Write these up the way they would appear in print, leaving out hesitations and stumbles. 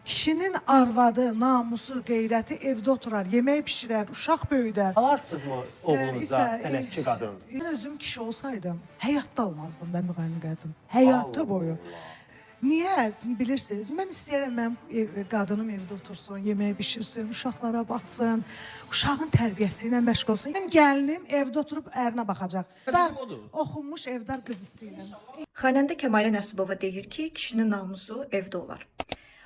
Kişinin arvadı, namusu, qeyrəti evdə oturar, yemək pişirər, uşaq böyüdər. Alarsınızmı oğlunuza isə, sənətçi qadın? Mən özüm kişi olsaydım, həyatda almazdım da müğənni qadın. Həyatı boyu. Niyə? Bilirsiniz, mən istəyirəm mənim qadınım evdə otursun, yemək bişirsin, uşaqlara baxsın, uşağın tərbiyəsi ilə məşğul olsun. Mən gəlinim evdə oturub ərinə baxacaq. Oxunmuş evdar qız istəyirəm. Xanəndə Kəmalə Nəsibova deyir ki, kişinin namusu evdə olar.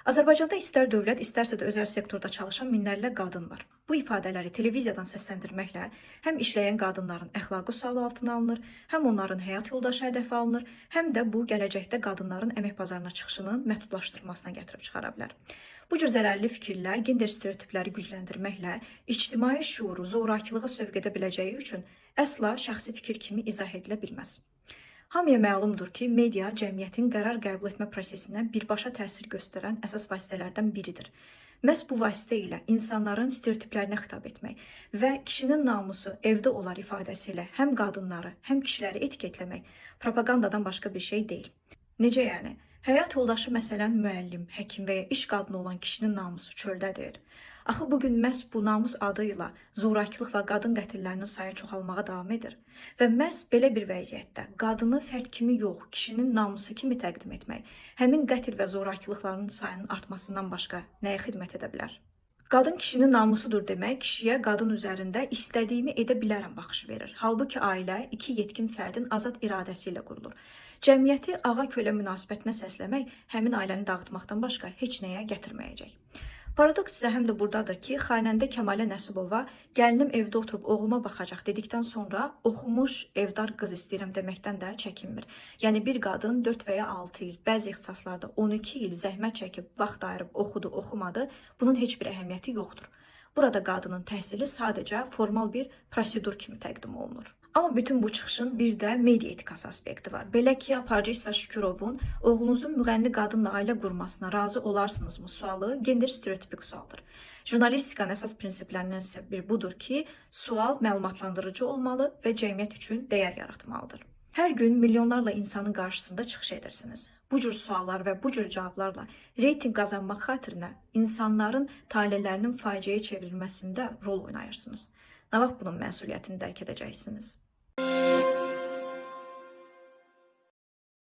Azərbaycanda istər dövlət, istərsə də özəl sektorda çalışan minlərlə qadın var. Bu ifadələri televiziyadan səsləndirməklə həm işləyən qadınların əxlaqı sual altına alınır, həm onların həyat yoldaşı hədəfə alınır, həm də bu gələcəkdə qadınların əmək bazarına çıxışını məhdudlaşdırmasına gətirib çıxara bilər. Bu cür zərərli fikirlər gender stereotipləri gücləndirməklə ictimai şuuru zorakılığa sövq edə biləcəyi üçün əsla şəxsi fikir kimi izah edilə bilməz. Hamıya məlumdur ki, media cəmiyyətin qərar qəbul etmə prosesinə birbaşa təsir göstərən əsas vasitələrdən biridir. Məhz bu vasitə ilə insanların stereotiplərinə xitab etmək və kişinin namusu evdə olar ifadəsi ilə həm qadınları, həm kişiləri etiketləmək propagandadan başqa bir şey deyil. Necə yəni? Həyat yoldaşı məsələn müəllim, həkim və ya iş qadını olan kişinin namusu çöldədir. Axı bugün məhz bu namus adı ilə zorakılıq və qadın qətillərinin sayı çoxalmağa davam edir. Və məhz belə bir vəziyyətdə qadını fərd kimi yox, kişinin namusu kimi təqdim etmək, həmin qətil və zorakılıqların sayının artmasından başqa nəyə xidmət edə bilər? Qadın kişinin namusudur demək, kişiyə qadın üzərində istədiyimi edə bilərəm baxışı verir. Halbuki ailə iki yetkin fərdin azad iradəsi ilə qurulur. Cəmiyyəti ağa-kölə münasibətinə səsləmək həmin ailəni dağıtmaqdan başqa heç nəyə gətirməyəcək. Paradoks isə həm də buradadır ki, xanəndə Kəmalə Nəsibova gəlinim evdə oturub oğluma baxacaq dedikdən sonra oxumuş evdar qız istəyirəm deməkdən də çəkinmir. Yəni bir qadın 4 və ya 6 il, bəzi ixtisaslarda 12 il zəhmət çəkib, vaxt ayırıb oxudu, oxumadı, bunun heç bir əhəmiyyəti yoxdur. Burada qadının təhsili sadəcə formal bir prosedur kimi təqdim olunur. Amma bütün bu çıxışın bir də media etikası aspekti var. Belə ki, Aparıcı Şükürovun oğlunuzun müğənni qadınla ailə qurmasına razı olarsınızmı sualı gender stereotipik sualdır. Jurnalistikanın əsas prinsiplərindən isə bir budur ki, sual məlumatlandırıcı olmalı və cəmiyyət üçün dəyər yaratmalıdır. Hər gün milyonlarla insanın qarşısında çıxış edirsiniz. Bu cür suallar və bu cür cavablarla reyting qazanmaq xatirinə insanların talelərinin faciəyə çevrilməsində rol oynayırsınız. Nə vaxt bunun məsuliyyətini dərk edəcəksiniz?